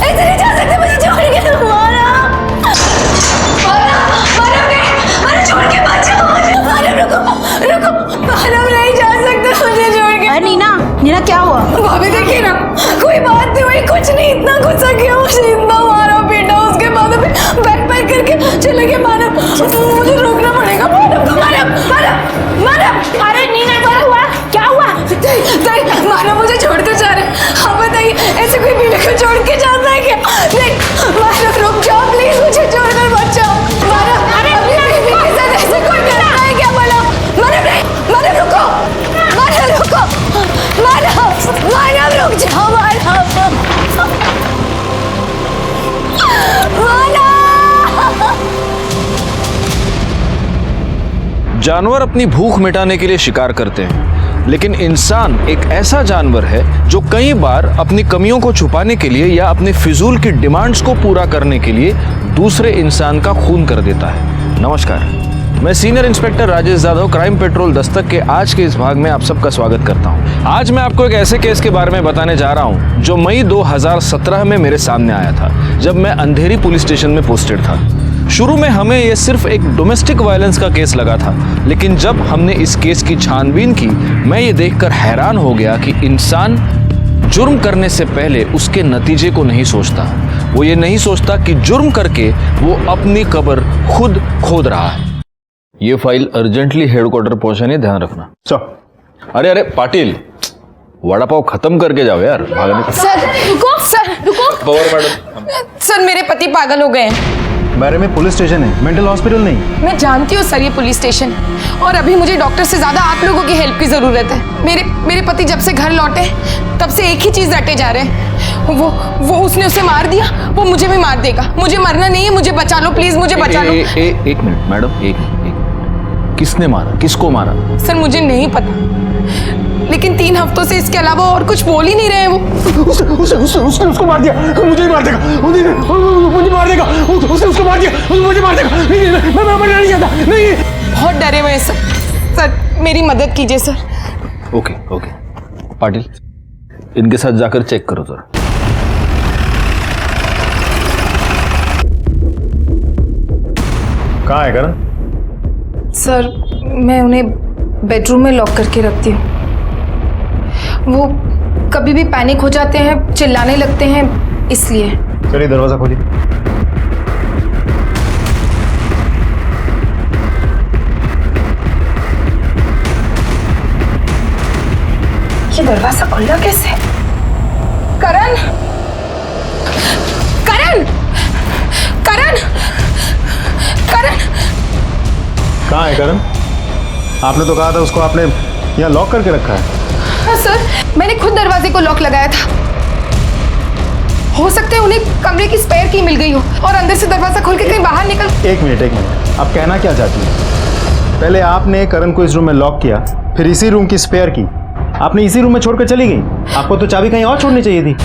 ऐसे नहीं जा सकते मुझे छोड़ के। मानव छोड़ के मत जाओ। मानव रुको, मानव नहीं जा सकते मुझे छोड़ के। अरे नीना क्या हुआ? भाभी देखिए ना, कोई बात नहीं हुई, कुछ नहीं, इतना गुस्सा किया मुझे, इतना मारा पीटा, उसके बाद अभी बैक पैक करके चले गए। मानव मुझे रोकना पड़ेगा। मानव अरे नीना क्या हुआ? मानव मुझे छोड़ते जा रहे। हाँ बताइए, ऐसे कोई बीवी को छोड़ के जाता है क्या? नहीं मानव रुक जाओ प्लीज, मुझे छोड़कर मत जाओ। मानव अरे अपनी बीवी के साथ ऐसे कोई करता है क्या? मानव नहीं, मानव रुको, मानव रुक जाओ। जानवर अपनी भूख मिटाने के लिए शिकार करते हैं, लेकिन इंसान एक ऐसा जानवर है जो कई बार अपनी कमियों को छुपाने के लिए या अपने फिजूल की डिमांड्स को पूरा करने के लिए दूसरे इंसान का खून कर देता है। नमस्कार, मैं senior inspector Rajesh Yadav, crime petrol Dastak के आज के इस भाग में आप सबका स्वागत करता हूं। आज मैं आपको एक ऐसे केस के बारे में बताने जा रहा हूं जो मई 2017 में मेरे सामने आया था, जब मैं अंधेरी पुलिस स्टेशन में पोस्टेड था। शुरू में हमें यह सिर्फ एक डोमेस्टिक वायलेंस का केस लगा था, लेकिन जब हमने इस केस की छानबीन की, मैं ये देखकर हैरान हो गया कि इंसान जुर्म करने से पहले उसके नतीजे को नहीं सोचता। वो ये नहीं सोचता कि जुर्म करके वो अपनी कब्र खुद खोद रहा है। ये फाइल अर्जेंटली हेडक्वार्टर पहुंचाने ध्यान रखना। अरे पाटिल, वड़ा पाव खत्म करके जाओ यार, भागने। सर रुको। सर मेरे पति पागल हो गए हैं। बारे में पुलिस स्टेशन है, मेंटल हॉस्पिटल नहीं। मैं जानती हूँ सर ये पुलिस स्टेशन, और अभी मुझे डॉक्टर से ज्यादा आप लोगों की हेल्प की जरूरत है। मेरे पति जब से घर लौटे तब से एक ही चीज रटे जा रहे हैं, वो उसने उसे मार दिया, वो मुझे भी मार देगा। मुझे मरना नहीं है, मुझे बचा लो प्लीज, मुझे बचा लो। एक मिनट मैडम, एक मिनट। किसने मारा, किसको मारा? सर मुझे नहीं पता, लेकिन 3 हफ्तों से इसके अलावा और कुछ बोल ही नहीं रहे हैं वो। उसने उसको मार दिया, मुझे मार देगा, मुझे मार देगा, उसने उसको मार दिया, मुझे मार देगा। नहीं, मैं मरना नहीं चाहता, नहीं। बहुत डरे हुए हैं सर, मेरी मदद कीजिए सर। ओके पाटिल, इनके साथ जाकर चेक करो जरा। कहाँ है करण? सर मैं उन्हें बेडरूम में लॉक करके रखती हूँ। वो कभी भी पैनिक हो जाते हैं, चिल्लाने लगते हैं, इसलिए। चलिए दरवाजा खोलिए। ये दरवाजा खुला कैसे? करण कहाँ है करण? आपने तो कहा था उसको आपने यहाँ लॉक करके रखा है। हाँ सर, मैंने खुद दरवाजे को लॉक लगाया था। हो सकता है उन्हें कमरे की स्पेयर की मिल गई हो और अंदर से दरवाजा खोल के कहीं बाहर निकल। एक मिनट, आप कहना क्या चाहती हैं? पहले आपने करण को इस रूम में लॉक किया, फिर इसी रूम की स्पेयर की आपने इसी रूम में छोड़कर चली गई। आपको तो चाबी कहीं और छोड़नी चाहिए थी।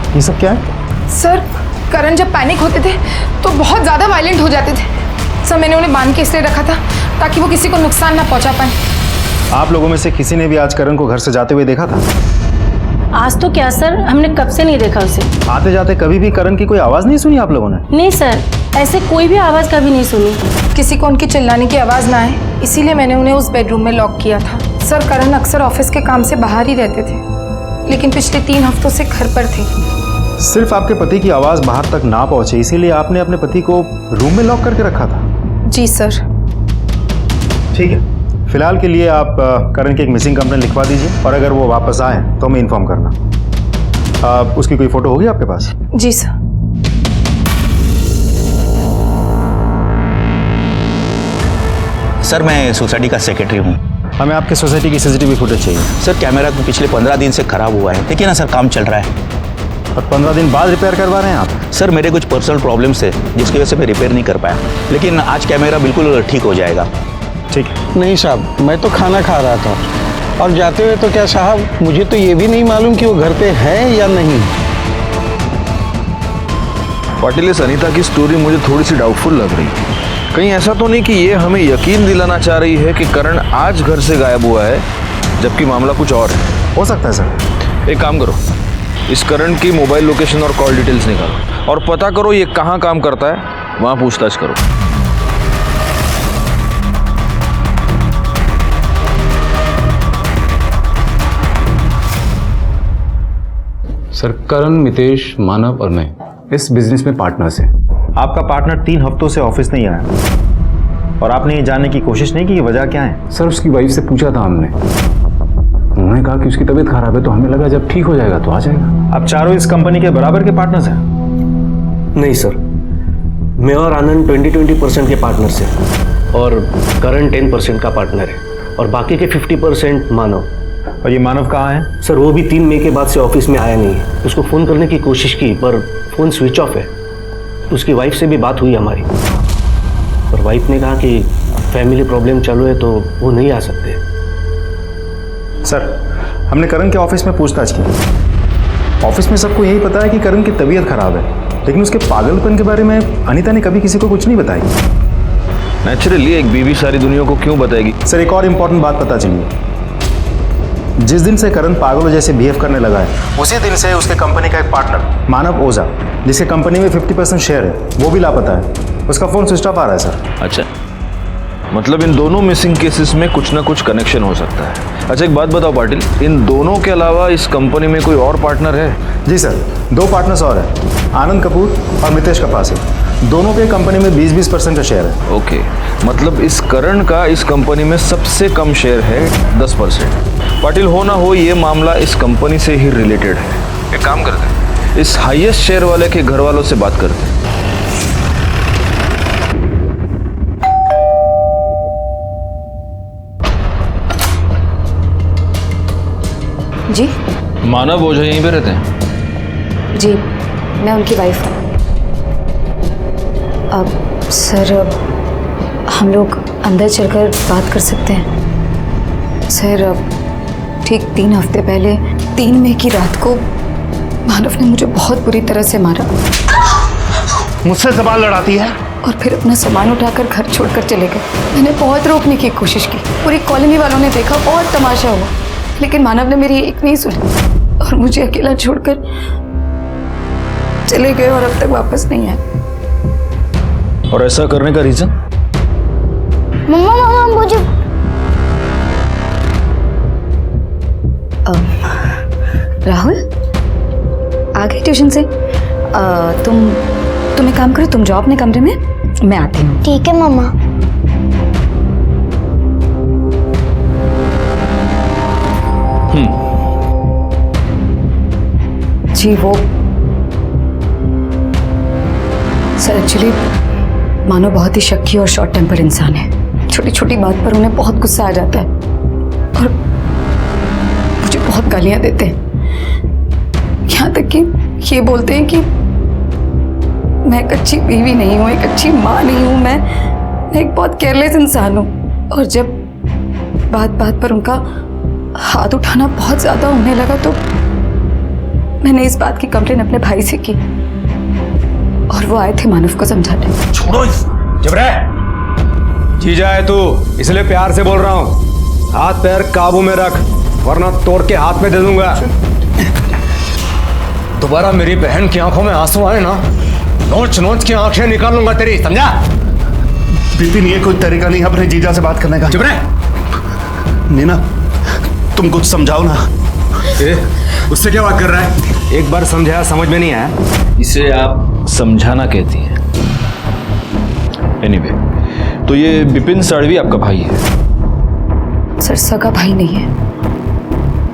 ये सब क्या है? सर करण जब पैनिक होते थे तो बहुत ज्यादा वायलेंट हो जाते थे। सर मैंने उन्हें बांध के इसलिए रखा था ताकि वो किसी को नुकसान ना पहुंचा पाए। आप लोगों में से किसी ने भी आज करण को घर से जाते हुए देखा था? आज तो क्या सर, हमने कब से नहीं देखा उसे। आते जाते कभी भी करण की कोई आवाज नहीं सुनी आप लोगों ने? नहीं सर, ऐसे कोई भी आवाज कभी नहीं सुनी। किसी को उनकी चिल्लाने की आवाज ना आए, इसीलिए मैंने उन्हें उस बेडरूम में लॉक किया था। सर करण अक्सर ऑफिस के काम से बाहर ही रहते थे, लेकिन पिछले 3 हफ्तों से घर पर थे। सिर्फ आपके पति की आवाज बाहर तक ना पहुंचे इसीलिए आपने अपने पति को रूम में लॉक करके रखा था? जी सर। ठीक है, फिलहाल के लिए आप करण की एक मिसिंग कंप्लेंट लिखवा दीजिए, और अगर वो वापस आए तो हमें इन्फॉर्म करना। उसकी कोई फोटो होगी आपके पास? जी सर। सर मैं सोसाइटी का सेक्रेटरी हूँ। हमें आपके सोसाइटी की सीसीटीवी फुटेज चाहिए। सर कैमरा तो पिछले 15 दिन से खराब हुआ है। देखिए ना सर, काम चल रहा है। और 15 दिन बाद रिपेयर करवा रहे हैं आप? सर मेरे कुछ पर्सनल प्रॉब्लम्स है जिसकी वजह से मैं रिपेयर नहीं कर पाया, लेकिन आज कैमरा बिल्कुल ठीक हो जाएगा। ठीक है। नहीं साहब, मैं तो खाना खा रहा था और जाते हुए तो क्या साहब, मुझे तो ये भी नहीं मालूम कि वो घर पे है या नहीं। पाटिल, इस अनीता की स्टोरी मुझे थोड़ी सी डाउटफुल लग रही है। कहीं ऐसा तो नहीं कि ये हमें यकीन दिलाना चाह रही है कि करण आज घर से गायब हुआ है, जबकि मामला कुछ और है? हो सकता है सर। एक काम करो, इस करण की मोबाइल लोकेशन और कॉल डिटेल्स निकालो और पता करो ये कहाँ काम करता है, वहाँ पूछताछ करो। सर, करण, मितेश, मानव और मैं इस बिजनेस में पार्टनर्स हैं। आपका पार्टनर 3 हफ्तों से ऑफिस नहीं आया और आपने ये जानने की कोशिश नहीं की कि वजह क्या है? सर, उसकी वाइफ से पूछा था हमने, उन्होंने कहा कि उसकी तबीयत खराब है, तो हमें लगा जब ठीक हो जाएगा तो आ जाएगा। आप चारों इस कंपनी के बराबर के पार्टनर्स हैं? नहीं सर, मैं और आनंद 20-20% के पार्टनर्स हैं और करण 10% का पार्टनर है और बाकी के 50% मानव। और ये मानव कहाँ है? सर, वो भी 3 मई के बाद से ऑफिस में आया नहीं है। उसको फ़ोन करने की कोशिश की पर फ़ोन स्विच ऑफ है। उसकी वाइफ से भी बात हुई हमारी और वाइफ ने कहा कि फैमिली प्रॉब्लम चालू है तो वो नहीं आ सकते। सर, हमने करण के ऑफिस में पूछताछ की। ऑफिस में सबको यही पता है कि करण की तबीयत खराब है, लेकिन उसके पागलपन के बारे में अनीता ने कभी किसी को कुछ नहीं बताई। नेचुरली एक बीवी सारी दुनिया को क्यों बताएगी? सर, एक और इम्पोर्टेंट बात पता चली। जिस दिन से करण पागलों जैसे बिहेव करने लगा है, उसी दिन से उसके कंपनी का एक पार्टनर मानव ओझा, जिसके कंपनी में 50% शेयर है, वो भी लापता है। उसका फोन स्विच ऑफ आ रहा है सर। अच्छा, मतलब इन दोनों मिसिंग केसेस में कुछ ना कुछ कनेक्शन हो सकता है। अच्छा, एक बात बताओ पाटिल, इन दोनों के अलावा इस कंपनी में कोई और पार्टनर है? जी सर, 2 पार्टनर्स और हैं, आनंद कपूर और मितेश कपासे। दोनों के कंपनी में 20-20% का शेयर है। ओके, मतलब इस करण का इस कंपनी में सबसे कम शेयर है 10%। पाटिल, हो ना हो ये मामला इस कंपनी से ही रिलेटेड है। एक काम करते हैं, इस हाईएस्ट शेयर वाले के घर वालों से बात करते हैं। जी मानव ओझा यहीं पे रहते हैं? जी, मैं उनकी वाइफ हूँ। अब सर, हम लोग अंदर चलकर बात कर सकते हैं? सर, ठीक 3 हफ्ते पहले 3 मई की रात को मानव ने मुझे बहुत बुरी तरह से मारा। मुझसे सवाल लड़ाती है? और फिर अपना सामान उठाकर घर छोड़कर चले गए। मैंने बहुत रोकने की कोशिश की, पूरी कॉलोनी वालों ने देखा, बहुत तमाशा हुआ, लेकिन मानव ने मेरी एक नहीं सुनी और मुझे अकेला छोड़कर चले गए और अब तक वापस नहीं आए। और ऐसा करने का रीजन? मम्मा मुझे राहुल आ गए ट्यूशन से? तुम एक काम करो, तुम जाओ अपने कमरे में, मैं आती हूँ। ठीक है मम्मा। जी वो सर, एक्चुअली मानो बहुत ही शक्की और शॉर्ट टेम्पर इंसान है। छोटी छोटी बात पर उन्हें बहुत गुस्सा आ जाता है और मुझे बहुत गालियां देते हैं। यहाँ तक कि ये बोलते हैं कि मैं एक अच्छी बीवी नहीं हूँ, एक अच्छी माँ नहीं हूँ, मैं एक बहुत केयरलेस इंसान हूँ। और जब बात बात पर उनका हाथ उठाना बहुत ज़्यादा होने लगा तो मैंने इस बात की कंप्लेन अपने भाई से की और वो आए थे मानव को समझाने। छोड़ो, जब रहे जीजा है तू, इसलिए प्यार से बोल रहा हूँ। हाथ पैर काबू में रख, वरना तोड़ के हाथ में दे दूंगा। दोबारा मेरी बहन की आंखों में आंसू आए ना, नोच नोच के आंखें निकाल लूंगा तेरी, समझा? बिपिन, ये कोई तरीका नहीं अपने जीजा से बात करने का। चुप रहे। नीना, तुम कुछ समझाओ ना। उससे क्या बात कर रहा है? एक बार समझाया, समझ में नहीं आया। इसे आप समझाना कहती हैं। एनीवे, तो ये बिपिन साड़वी आपका भाई है? सर, सगा भाई नहीं है,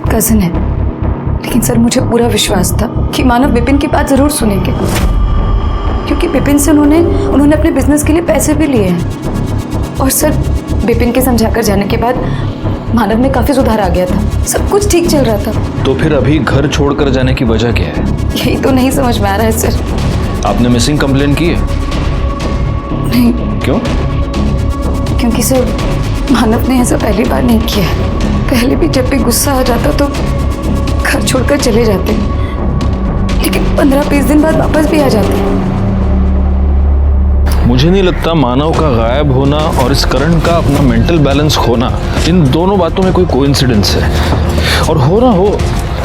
कजिन है। लेकिन सर, मुझे पूरा विश्वास था कि मानव बिपिन की बात जरूर सुनेंगे, क्योंकि बिपिन से उन्होंने अपने बिजनेस के लिए पैसे भी लिए हैं। और सर, बिपिन के समझाकर जाने के बाद मानव में काफी सुधार आ गया था, सब कुछ ठीक चल रहा था। तो फिर अभी घर छोड़कर जाने की वजह क्या है? यही तो नहीं समझ में आ रहा है सर। आपने मिसिंग कंप्लेन की है? नहीं। क्यों? क्योंकि सर, मानव ने ऐसा पहली बार नहीं किया है। पहले भी जब भी गुस्सा आ जाता तो घर छोड़कर चले जाते, लेकिन 15-20 दिन बाद वापस भी आ जाते। मुझे नहीं लगता मानव का गायब होना और इस करण का अपना मेंटल बैलेंस खोना, इन दोनों बातों में कोई कोइंसिडेंस है। और हो ना हो,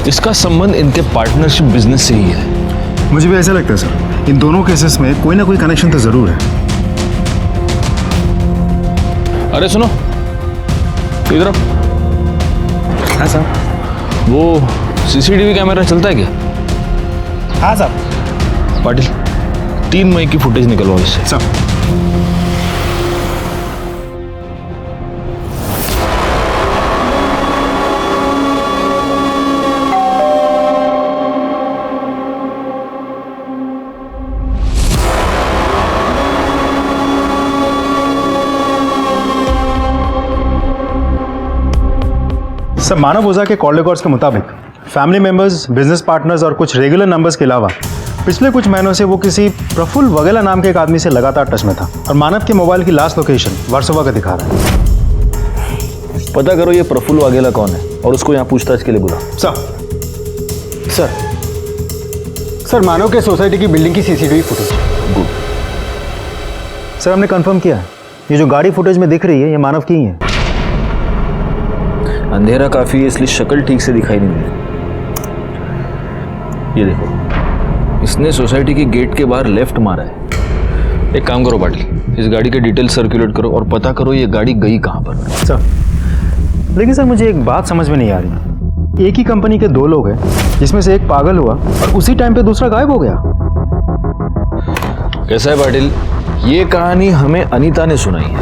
इसका संबंध इनके पार्टनरशिप बिजनेस से ही है। मुझे भी ऐसा लगता है सर, इन दोनों केसेस में कोई ना कोई कनेक्शन तो जरूर है। अरे सुनो, इधर हाँ साहब। वो सीसीटीवी कैमरा चलता है क्या? हाँ साहब। पाटिल, 3 मई की फुटेज निकलवाओ इससे। साहब। सर, मानव ओझा के कॉल रिकॉर्ड्स के मुताबिक फैमिली मेंबर्स, बिजनेस पार्टनर्स और कुछ रेगुलर नंबर्स के अलावा पिछले कुछ महीनों से वो किसी प्रफुल्ल वगेला नाम के एक आदमी से लगातार टच में था और मानव के मोबाइल की लास्ट लोकेशन वर्सोवा का दिखा रहा है। पता करो ये प्रफुल्ल वाघेला कौन है और उसको यहाँ पूछताछ के लिए बुलाओ। सर मानव के सोसाइटी की बिल्डिंग की सीसीटीवी फुटेज। गुड। सर, हमने कंफर्म किया है, ये जो गाड़ी फुटेज में दिख रही है ये मानव की ही है। अंधेरा काफी है इसलिए शक्ल ठीक से दिखाई नहीं दे। ये देखो, इसने सोसाइटी के गेट के बाहर लेफ्ट मारा है। एक काम करो पाटिल, इस गाड़ी के डिटेल सर्कुलेट करो और पता करो ये गाड़ी गई कहाँ पर। सर, लेकिन सर मुझे एक बात समझ में नहीं आ रही। एक ही कंपनी के 2 लोग हैं जिसमें से एक पागल हुआ और उसी टाइम पे दूसरा गायब हो गया। कैसा है पाटिल, ये कहानी हमें अनीता ने सुनाई है,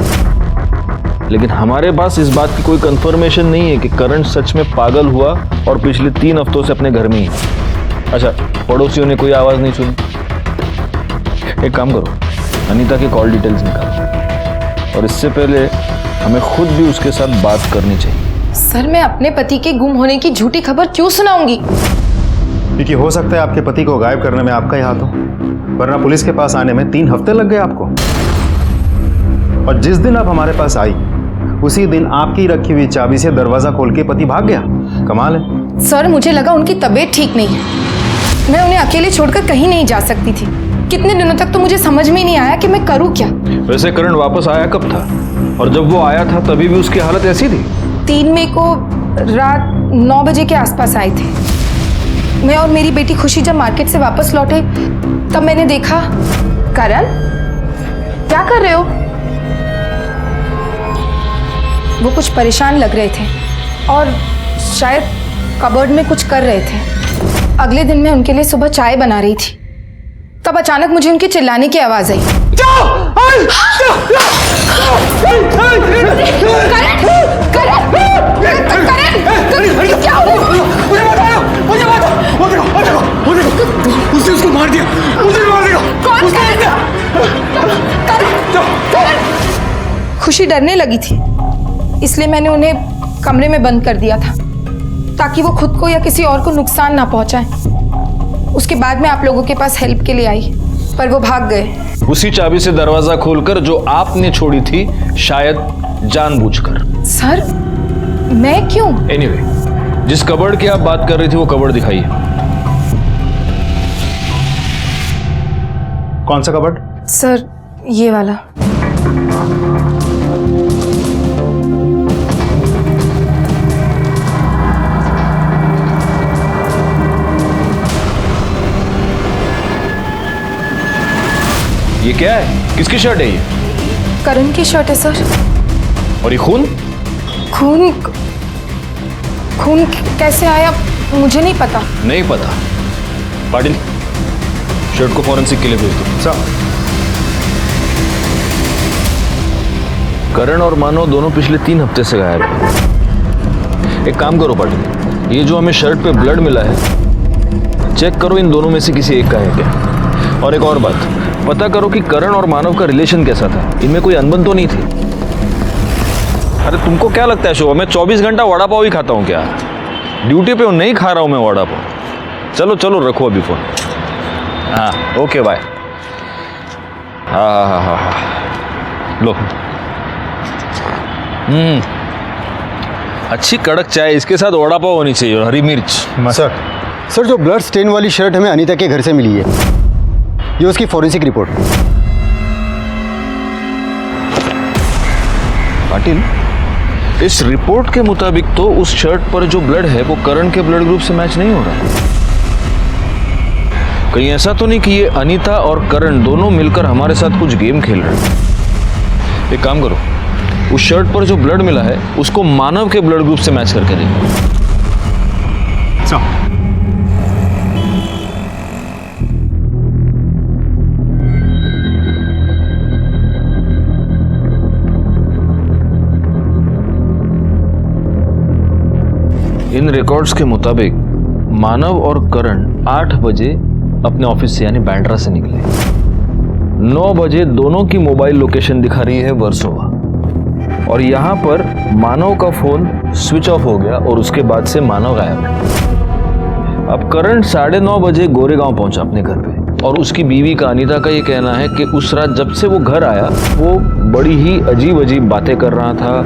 लेकिन हमारे पास इस बात की कोई कंफर्मेशन नहीं है कि करण सच में पागल हुआ और पिछले 3 हफ्तों से अपने घर में ही है। अच्छा, पड़ोसियों ने कोई आवाज नहीं सुनी। एक काम करो, अनीता के कॉल डिटेल्स निकालो और इससे पहले हमें खुद भी उसके साथ बात करनी चाहिए। सर, मैं अपने पति के गुम होने की झूठी खबर क्यों सुनाऊंगी? क्योंकि हो सकता है आपके पति को गायब करने में आपका ही हाथ हो, वरना पुलिस के पास आने में 3 हफ्ते लग गए आपको। और जिस दिन आप हमारे पास आई उसी दिन आपकी रखी हुई चाबी से दरवाजा खोल के पति भाग गया। कमाल है। सर, मुझे लगा उनकी तबीयत ठीक नहीं है, मैं उन्हें अकेले छोड़कर कहीं नहीं जा सकती थी। कितने दिनों तक तो मुझे समझ में ही नहीं आया कि मैं करूं क्या। वैसे करण वापस आया कब था? और जब वो आया था तभी भी उसकी हालत ऐसी थी? 3 मई को रात 9 बजे के आसपास आए थे। मैं और मेरी बेटी खुशी जब मार्केट से वापस लौटे तब मैंने देखा। करण, क्या कर रहे हो? वो कुछ परेशान लग रहे थे और शायद कबर्ड में कुछ कर रहे थे। अगले दिन मैं उनके लिए सुबह चाय बना रही थी, तब अचानक मुझे उनके चिल्लाने की आवाज आई। उसने उसको मार दिया, मुझे मार दिया। कौन खुशी डरने लगी थी, इसलिए मैंने उन्हें कमरे में बंद कर दिया था ताकि वो खुद को या किसी और को नुकसान ना पहुंचाए। उसके बाद मैं आप लोगों के पास हेल्प के लिए आई, पर वो भाग गए। उसी चाबी से दरवाजा खोलकर जो आपने छोड़ी थी, शायद जानबूझकर। सर, मैं क्यों? एनीवे, जिस कबर्ड की आप बात कर रही थी वो कबर्ड दिखाइए। कौन सा कबर्ड? सर, ये वाला। ये क्या है? किसकी शर्ट है ये? करण की शर्ट है सर। और ये खून? खून? खून कैसे आया मुझे नहीं पता। नहीं पता? पाटिल, शर्ट को फॉरेंसिक के लिए भेज दो। सर, करण और मानव दोनों पिछले 3 हफ्ते से गायब हैं। एक काम करो पाटिल, ये जो हमें शर्ट पे ब्लड मिला है, चेक करो इन दोनों में से किसी एक का है क्या। और एक और बात, पता करो कि करण और मानव का रिलेशन कैसा था, इनमें कोई अनबन तो नहीं थी। अरे तुमको क्या लगता है शोभा, मैं 24 घंटा वड़ा पाव ही खाता हूँ क्या? ड्यूटी पे हूँ, नहीं खा रहा हूँ मैं वड़ा पाव। चलो चलो रखो अभी फोन। हाँ ओके बाय। हाँ लो। अच्छी कड़क चाय, इसके साथ वड़ा पाव होनी चाहिए और हरी मिर्च। सर जो ब्लड स्टेन वाली शर्ट हमें अनीता के घर से मिली है, ये उसकी फॉरेंसिक रिपोर्ट। पाटिल, इस रिपोर्ट के मुताबिक तो उस शर्ट पर जो ब्लड है वो करण के ब्लड ग्रुप से मैच नहीं हो रहा है। कहीं ऐसा तो नहीं कि ये अनीता और करण दोनों मिलकर हमारे साथ कुछ गेम खेल रहे हैं? एक काम करो, उस शर्ट पर जो ब्लड मिला है उसको मानव के ब्लड ग्रुप से मैच करके देखो। इन रिकॉर्ड्स के मुताबिक मानव और करण 8 बजे अपने ऑफिस से यानी बैंड्रा से निकले। 9 बजे दोनों की मोबाइल लोकेशन दिखा रही है वर्सोवा, और यहाँ पर मानव का फोन स्विच ऑफ हो गया और उसके बाद से मानव गायब है। अब करण 9:30 बजे गोरेगांव पहुंचा अपने घर पे, और उसकी बीवी का अनीता का ये कहना है कि उस रात जब से वो घर आया वो बड़ी ही अजीब अजीब बातें कर रहा था,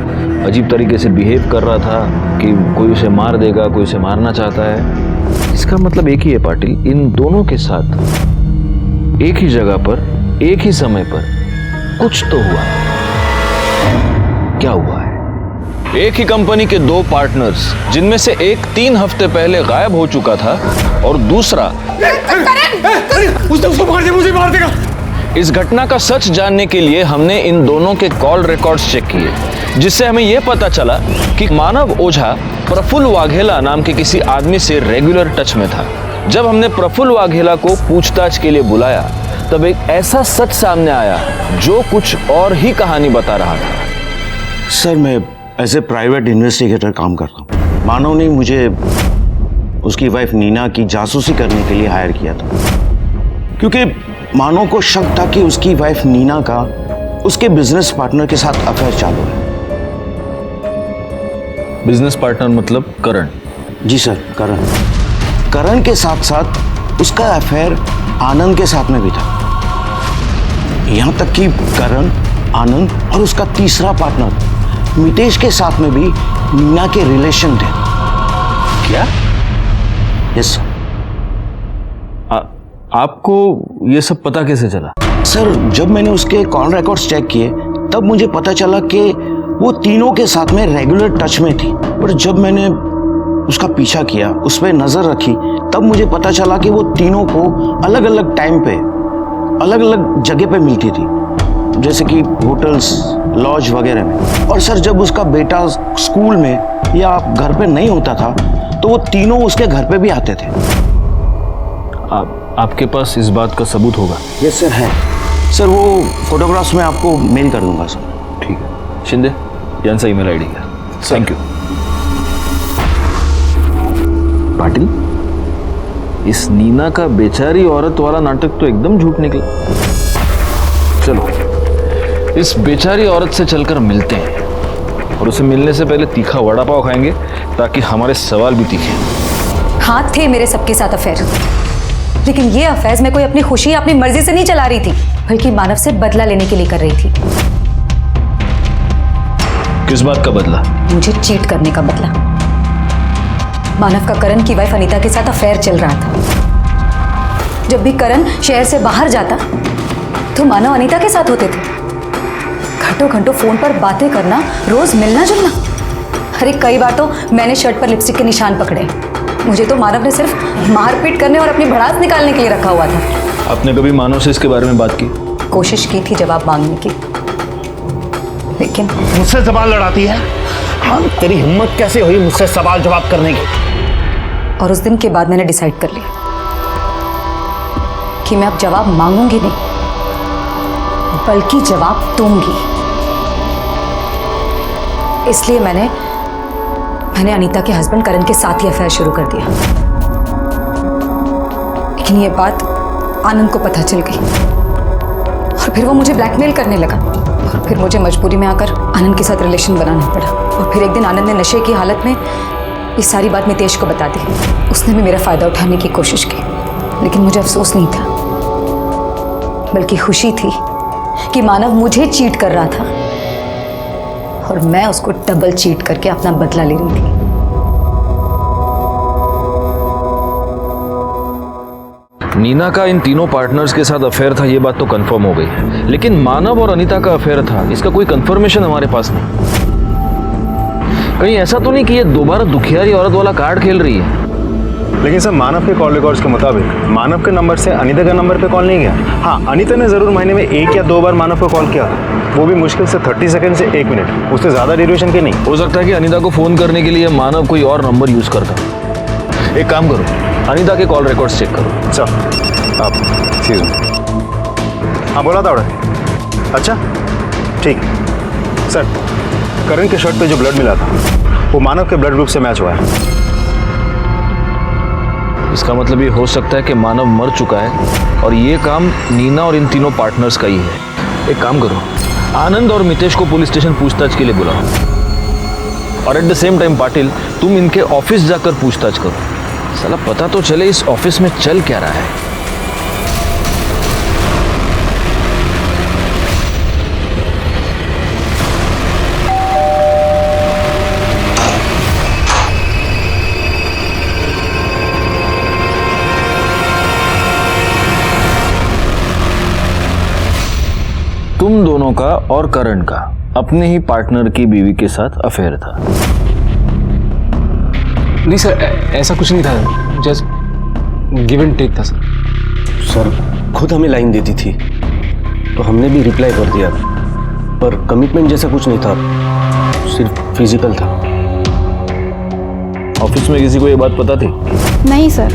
अजीब तरीके से बिहेव कर रहा था कि कोई उसे मार देगा, कोई उसे मारना चाहता है। इसका मतलब एक ही है पाटिल, इन दोनों के साथ एक ही जगह पर एक ही समय पर कुछ तो हुआ। क्या हुआ है? एक ही कंपनी के 2 पार्टनर्स, जिनमें से एक 3 हफ्ते पहले गायब हो चुका था और दूसरा उसको मार दे, मुझे मार देगा। इस घटना का सच जानने के लिए हमने इन दोनों के कॉल रिकॉर्ड्स चेक किए, जिससे हमें यह पता चला कि मानव ओझा प्रफुल्ल वाघेला नाम के किसी आदमी से रेगुलर टच में था। जब हमने प्रफुल्ल वाघेला को पूछताछ के लिए बुलाया तब एक ऐसा सच सामने आया जो कुछ और ही कहानी बता रहा था। सर, मैं एज ए प्राइवेट इन्वेस्टिगेटर काम करता हूँ। मानव ने मुझे उसकी वाइफ नीना की जासूसी करने के लिए हायर किया था, क्योंकि मानव को शक था कि उसकी वाइफ नीना का उसके बिजनेस पार्टनर के साथ अफेयर चालू है। बिजनेस पार्टनर मतलब करण? जी सर, करण के साथ साथ उसका अफेयर आनंद के साथ में भी था। यहां तक कि करण, आनंद और उसका तीसरा पार्टनर मितेश के साथ में भी नीना के रिलेशन थे। क्या? यस। आपको ये सब पता कैसे चला? सर, जब मैंने उसके कॉल रिकॉर्ड्स चेक किए तब मुझे पता चला कि वो तीनों के साथ में रेगुलर टच में थी। पर जब मैंने उसका पीछा किया, उस पर नजर रखी, तब मुझे पता चला कि वो तीनों को अलग अलग टाइम पे अलग अलग जगह पे मिलती थी, जैसे कि होटल्स, लॉज वगैरह में। और सर, जब उसका बेटा स्कूल में या घर पे नहीं होता था तो वो तीनों उसके घर पे भी आते थे। आपके पास इस बात का सबूत होगा? यस सर, है सर। वो फोटोग्राफ्स मैं आपको मेल कर दूंगा सर। ठीक है शिंदे, यांचा ईमेल आईडी का। Thank you. पाटिल, इस नीना का बेचारी औरत वाला नाटक तो एकदम झूठ निकला। चलो इस बेचारी औरत से चलकर मिलते हैं, और उसे मिलने से पहले तीखा वड़ा पाव खाएंगे ताकि हमारे सवाल भी तीखे। हाँ, थे मेरे सबके साथ अफेयर, लेकिन ये अफेयर्स मैं कोई अपनी खुशी, अपनी मर्जी से नहीं चला रही थी, बल्कि मानव से बदला लेने के लिए कर रही थी। किस बात का बदला? मुझे चीट करने का बदला। मानव का करण की वाइफ अनीता के साथ अफेयर चल रहा था। जब भी करण शहर से बाहर जाता तो मानव अनीता के साथ होते थे। घंटों घंटों फोन पर बातें करना, रोज मिलना जुलना। अरे कई बार तो मैंने शर्ट पर लिपस्टिक के निशान पकड़े। मुझे तो मानव ने सिर्फ मारपीट करने और अपनी भड़ास निकालने के लिए रखा हुआ था। आपने कभी मानव से इसके बारे में बात की? कोशिश की थी जवाब मांगने की, लेकिन मुझसे सवाल लड़ाती है? हाँ, तेरी हिम्मत कैसे हुई मुझसे सवाल जवाब करने की? और उस दिन के बाद मैंने डिसाइड कर लिया कि मैं अब जवाब मांगूंगी नहीं, बल्कि जवाब दूंगी। इसलिए मैंने अनीता के हस्बैंड करण के साथ ही अफेयर शुरू कर दिया। लेकिन ये बात आनंद को पता चल गई और फिर वो मुझे ब्लैकमेल करने लगा, और फिर मुझे मजबूरी में आकर आनंद के साथ रिलेशन बनाना पड़ा। और फिर एक दिन आनंद ने नशे की हालत में ये सारी बात मितेश को बता दी। उसने भी मेरा फायदा उठाने की कोशिश की, लेकिन मुझे अफसोस नहीं था, बल्कि खुशी थी कि मानव मुझे चीट कर रहा था और मैं उसको डबल चीट करके अपना बदला ले रही थी। नीना का इन तीनों पार्टनर्स के साथ अफेयर था, ये बात तो कंफर्म हो गई, लेकिन मानव और अनीता का अफेयर था, इसका कोई कंफर्मेशन हमारे पास नहीं। कहीं ऐसा तो नहीं कि ये दोबारा दुखियारी औरत वाला कार्ड खेल रही है? लेकिन सर मानव के कॉल रिकॉर्ड्स के मुताबिक मानव के नंबर से अनीता का नंबर पे कॉल नहीं गया। हाँ, अनीता ने ज़रूर महीने में 1 या 2 बार मानव को कॉल किया, वो भी मुश्किल से 30 सेकंड से 1 मिनट, उससे ज़्यादा ड्यूरेशन के नहीं। हो सकता है कि अनीता को फ़ोन करने के लिए मानव कोई और नंबर यूज़ करता। एक काम करो, अनीता के कॉल रिकॉर्ड्स चेक करो। सर आप सीजन हाँ बोला था ऑर्डर। अच्छा ठीक सर, करण के शर्ट पे जो ब्लड मिला था वो मानव के ब्लड ग्रुप से मैच हुआ है। इसका मतलब ये हो सकता है कि मानव मर चुका है और ये काम नीना और इन तीनों पार्टनर्स का ही है। एक काम करो, आनंद और मितेश को पुलिस स्टेशन पूछताछ के लिए बुलाओ और at the same time Patil तुम इनके ऑफिस जाकर पूछताछ करो। साला पता तो चले इस ऑफिस में चल क्या रहा है। तुम दोनों का और करण का अपने ही पार्टनर की बीवी के साथ अफेयर था? नहीं सर, ऐसा कुछ नहीं था, जस्ट गिव एंड टेक था सर। सर खुद हमें लाइन देती थी तो हमने भी रिप्लाई कर दिया, पर कमिटमेंट जैसा कुछ नहीं था, सिर्फ फिजिकल था। ऑफिस में किसी को ये बात पता थी? नहीं सर,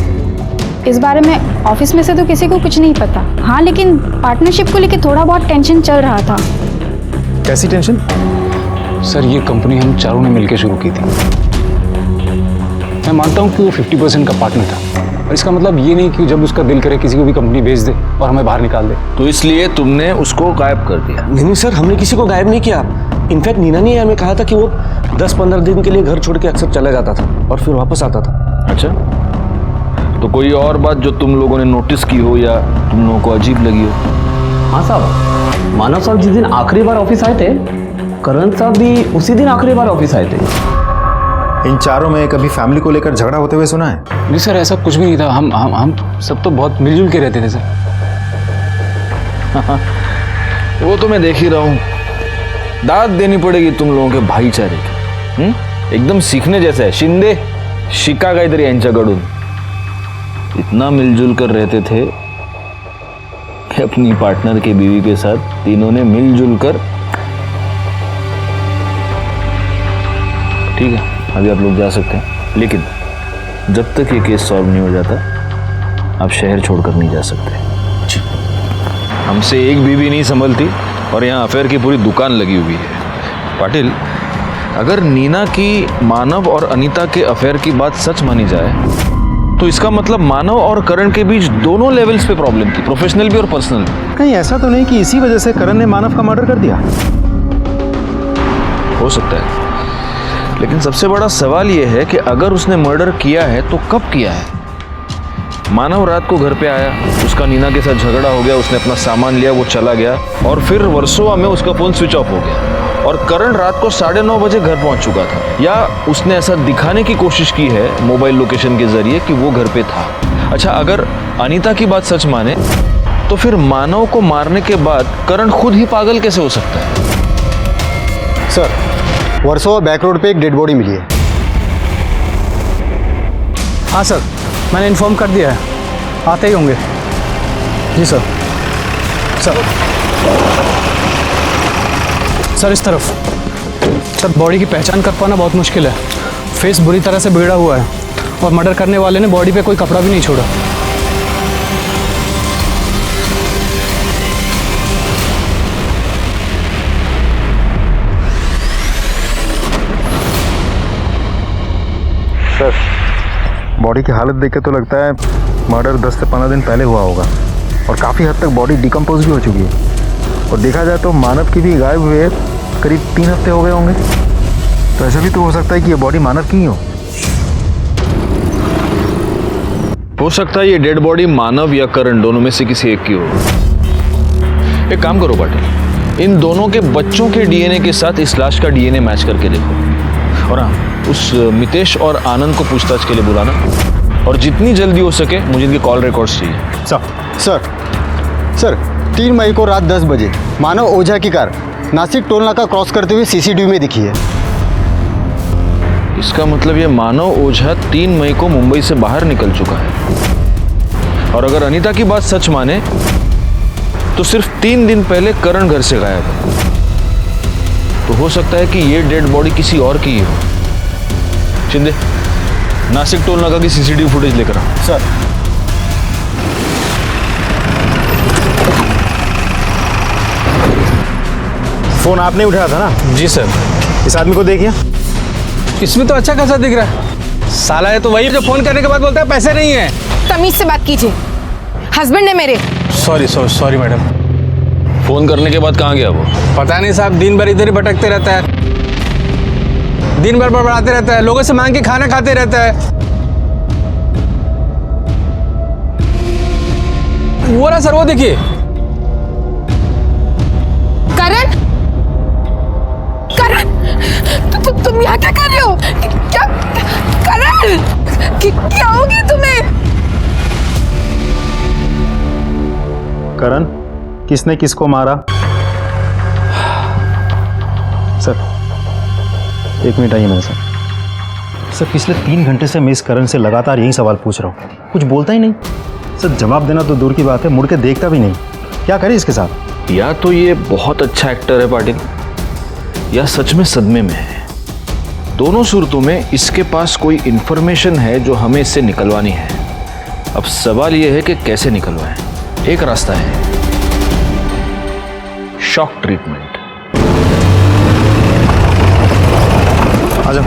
इस बारे में ऑफिस में से तो किसी को कुछ नहीं पता। हाँ, लेकिन पार्टनरशिप को लेकर थोड़ा बहुत टेंशन चल रहा था। कैसी टेंशन? सर ये कंपनी हम चारों ने मिलकर शुरू की थी। मैं मानता हूँ कि वो 50% का पार्टनर था, और इसका मतलब ये नहीं कि जब उसका दिल करे किसी को भी कंपनी बेच दे और हमें बाहर निकाल दे। तो इसलिए तुमने उसको गायब कर दिया? नहीं सर, हमने किसी को गायब नहीं किया। इनफैक्ट नीना ने हमें कहा था कि वो 10-15 दिन के लिए घर छोड़ के अक्सर चला जाता था और फिर वापस आता था। अच्छा, तो कोई और बात जो तुम लोगों ने नोटिस की हो या तुम लोगों को अजीब लगी हो? हाँ साहब, मानव साहब जिस दिन आखिरी बार ऑफिस आए थे, करण साहब भी उसी दिन आखिरी बार ऑफिस आए थे। इन चारों में कभी फैमिली को लेकर झगड़ा होते हुए सुना है? नहीं सर, ऐसा कुछ भी नहीं था। हम सब तो बहुत मिलजुल के रहते थे सर। वो तो मैं देख ही रहा हूँ, दाद देनी पड़ेगी तुम लोगों के भाईचारे की। एकदम सीखने जैसा है। शिंदे शिका काहीतरी यांच्याकडून इतना मिलजुल कर रहते थे कि अपनी पार्टनर की बीवी के साथ तीनों ने मिलजुल कर। ठीक है, अभी आप लोग जा सकते हैं, लेकिन जब तक ये केस सॉल्व नहीं हो जाता आप शहर छोड़कर नहीं जा सकते। हमसे एक बीवी नहीं संभलती और यहाँ अफेयर की पूरी दुकान लगी हुई है। पाटिल, अगर नीना की मानव और अनीता के अफेयर की बात सच मानी जाए तो इसका मतलब मानव और करण के बीच दोनों लेवल्स पे प्रॉब्लम थी, प्रोफेशनल भी और पर्सनल भी। कहीं ऐसा तो नहीं कि इसी वजह से करण ने मानव का मर्डर कर दिया? हो सकता है, लेकिन सबसे बड़ा सवाल यह है कि अगर उसने मर्डर किया है तो कब किया है? मानव रात को घर पे आया, उसका नीना के साथ झगड़ा हो गया, उसने अपना सामान लिया, वो चला गया और फिर वर्सोवा में उसका फोन स्विच ऑफ हो गया और करण रात को 9:30 बजे घर पहुंच चुका था, या उसने ऐसा दिखाने की कोशिश की है मोबाइल लोकेशन के जरिए कि वो घर पे था। अच्छा, अगर अनीता की बात सच माने तो फिर मानव को मारने के बाद करण खुद ही पागल कैसे हो सकता है? सर, वर्सोवा बैक रोड पे एक डेड बॉडी मिली है। हाँ सर, मैंने इन्फॉर्म कर दिया है, आते ही होंगे। जी सर। सर इस तरफ। सर बॉडी की पहचान कर पाना बहुत मुश्किल है, फेस बुरी तरह से बिगड़ा हुआ है और मर्डर करने वाले ने बॉडी पे कोई कपड़ा भी नहीं छोड़ा। सर, बॉडी की हालत देख के तो लगता है मर्डर 10 से 15 दिन पहले हुआ होगा और काफ़ी हद तक बॉडी डिकम्पोज भी हो चुकी है। और देखा जाए तो मानव की भी गायब हुए करीब 3 हफ्ते हो गए होंगे, तो ऐसा भी तो हो सकता है कि ये बॉडी मानव की ही हो सकता है ये डेड बॉडी मानव या करण दोनों में से किसी एक की हो। एक काम करो पाटिल, इन दोनों के बच्चों के डीएनए के साथ इस लाश का डीएनए मैच करके देखो, और हाँ, उस मितेश और आनंद को पूछताछ के लिए बुलाना। और जितनी जल्दी हो सके मुझे इनके कॉल रिकॉर्ड्स चाहिए। सर 3 मई को रात 10 बजे मानव ओझा की कार नासिक टोल नाका क्रॉस करते हुए सीसीटीवी में दिखी है। इसका मतलब ये मानव ओझा 3 मई को मुंबई से बाहर निकल चुका है, और अगर अनीता की बात सच माने तो सिर्फ 3 दिन पहले करण घर से गायब है। तो हो सकता है कि ये डेड बॉडी किसी और की ही हो। शिंदे, नासिक टोल नाका की सीसीटीवी फुटेज लेकर आओ। सर फोन आपने उठाया था ना? जी सर। इस आदमी को देखिए। इसमें तो अच्छा खासा दिख रहा है। साला है तो वही जो फोन करने के बाद बोलता है पैसे नहीं है। तमीज से बात कीजिए, हस्बैंड है मेरे। Sorry madam. फोन करने के बाद कहाँ गया वो? पता नहीं साहब, दिन भर इधर ही भटकते रहता है, दिन भर बड़बड़ाते रहता है, लोगों से मांग के खाना खाते रहता है। वो रहा सर, वो देखिए। करण, तुम यहाँ क्या कर रहे हो? क्या करण, क्या हो गया तुम्हें? करण, किसने किसको मारा? सर 1 मिनट आइए मेरे साथ। सर पिछले 3 घंटे से मैं इस करण से लगातार यही सवाल पूछ रहा हूँ, कुछ बोलता ही नहीं। सर जवाब देना तो दूर की बात है, मुड़ के देखता भी नहीं। क्या करे इसके साथ? या तो ये बहुत अच्छा एक्टर है पाटिल, या सच में सदमे में है। दोनों सूरतों में इसके पास कोई इंफॉर्मेशन है जो हमें इससे निकलवानी है। अब सवाल यह है कि कैसे निकलवाएं। एक रास्ता है, शॉक ट्रीटमेंट। आ जाओ।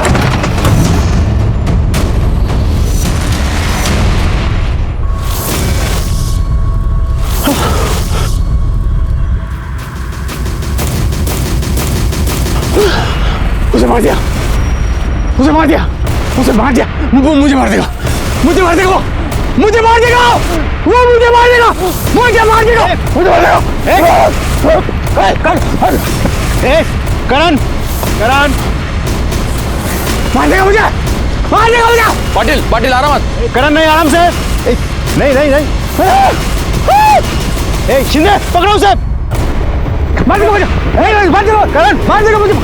उसे मार दिया, उसे मार दिया, उसे मार दिया। वो मुझे मार देगा, मुझे मार देगा, मुझे मार देगा, वो मुझे मार देगा, मुझे मार देगा, मुझे मार देगा। करण, करण मार देगा मुझे, मार देगा मुझे। पाटिल आराम मत। करण नहीं, आराम से। नहीं शिंदे पकड़ो उसे। मार देगा मुझे, मार देगा करण, मार देगा मुझे।